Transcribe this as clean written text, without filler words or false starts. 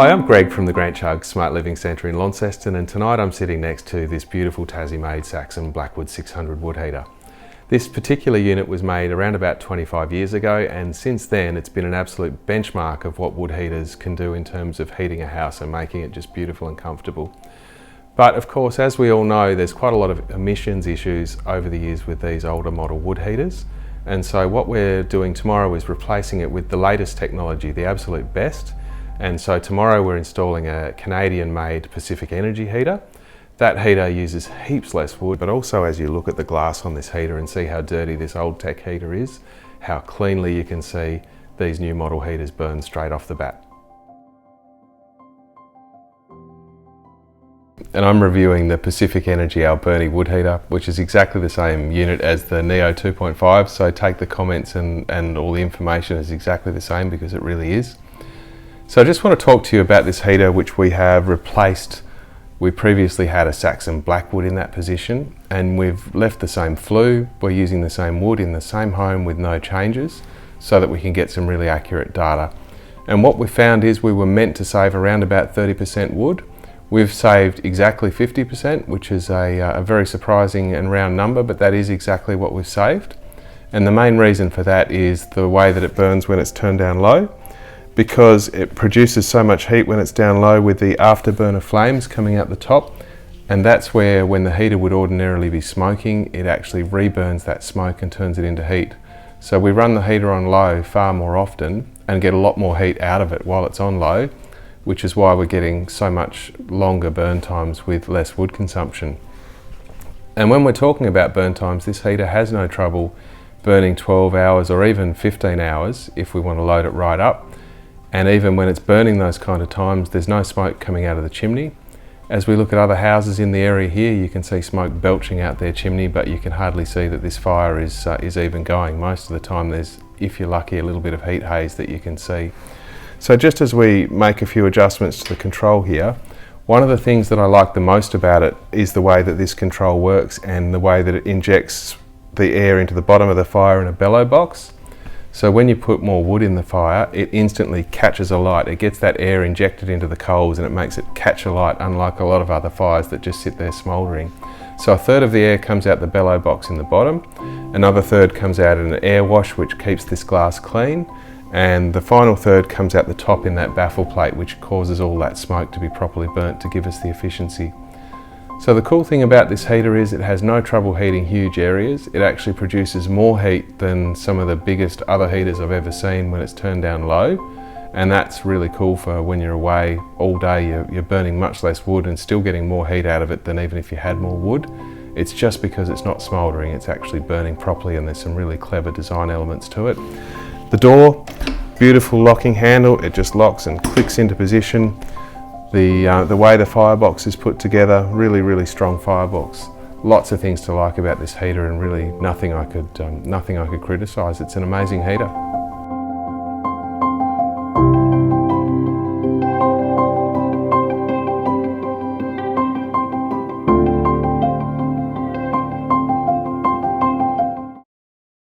Hi, I'm Greg from the Grant Chug Smart Living Centre in Launceston, and tonight I'm sitting next to this beautiful Tassie-made Saxon Blackwood 600 wood heater. This particular unit was made around about 25 years ago, and since then it's been an absolute benchmark of what wood heaters can do in terms of heating a house and making it just beautiful and comfortable. But of course, as we all know, there's quite a lot of emissions issues over the years with these older model wood heaters. And so what we're doing tomorrow is replacing it with the latest technology, the absolute best. And so tomorrow we're installing a Canadian-made Pacific Energy heater. That heater uses heaps less wood, but also as you look at the glass on this heater and see how dirty this old tech heater is, how cleanly you can see these new model heaters burn straight off the bat. And I'm reviewing the Pacific Energy Alberni wood heater, which is exactly the same unit as the Neo 2.5, so take the comments and all the information as exactly the same, because it really is. So I just want to talk to you about this heater, which we have replaced. We previously had a Saxon Blackwood in that position, and we've left the same flue. We're using the same wood in the same home with no changes, so that we can get some really accurate data. And what we found is we were meant to save around about 30% wood. We've saved exactly 50%, which is a very surprising and round number, but that is exactly what we've saved. And the main reason for that is the way that it burns when it's turned down low, because it produces so much heat when it's down low with the afterburner flames coming out the top. And that's where, when the heater would ordinarily be smoking, it actually reburns that smoke and turns it into heat. So we run the heater on low far more often and get a lot more heat out of it while it's on low, which is why we're getting so much longer burn times with less wood consumption. And when we're talking about burn times, this heater has no trouble burning 12 hours or even 15 hours if we want to load it right up. And even when it's burning those kind of times, there's no smoke coming out of the chimney. As we look at other houses in the area here, you can see smoke belching out their chimney, but you can hardly see that this fire is even going. Most of the time there's, if you're lucky, a little bit of heat haze that you can see. So just as we make a few adjustments to the control here, one of the things that I like the most about it is the way that this control works and the way that it injects the air into the bottom of the fire in a bellow box. So when you put more wood in the fire, it instantly catches a light. It gets that air injected into the coals and it makes it catch a light, unlike a lot of other fires that just sit there smouldering. So a third of the air comes out the bellow box in the bottom, another third comes out in an air wash which keeps this glass clean, and the final third comes out the top in that baffle plate, which causes all that smoke to be properly burnt to give us the efficiency. So the cool thing about this heater is it has no trouble heating huge areas. It actually produces more heat than some of the biggest other heaters I've ever seen when it's turned down low. And that's really cool for when you're away all day. You're burning much less wood and still getting more heat out of it than even if you had more wood. It's just because it's not smouldering, it's actually burning properly, and there's some really clever design elements to it. The door, beautiful locking handle. It just locks and clicks into position. The way the firebox is put together, really strong firebox. Lots of things to like about this heater, and really nothing I could criticise. It's an amazing heater.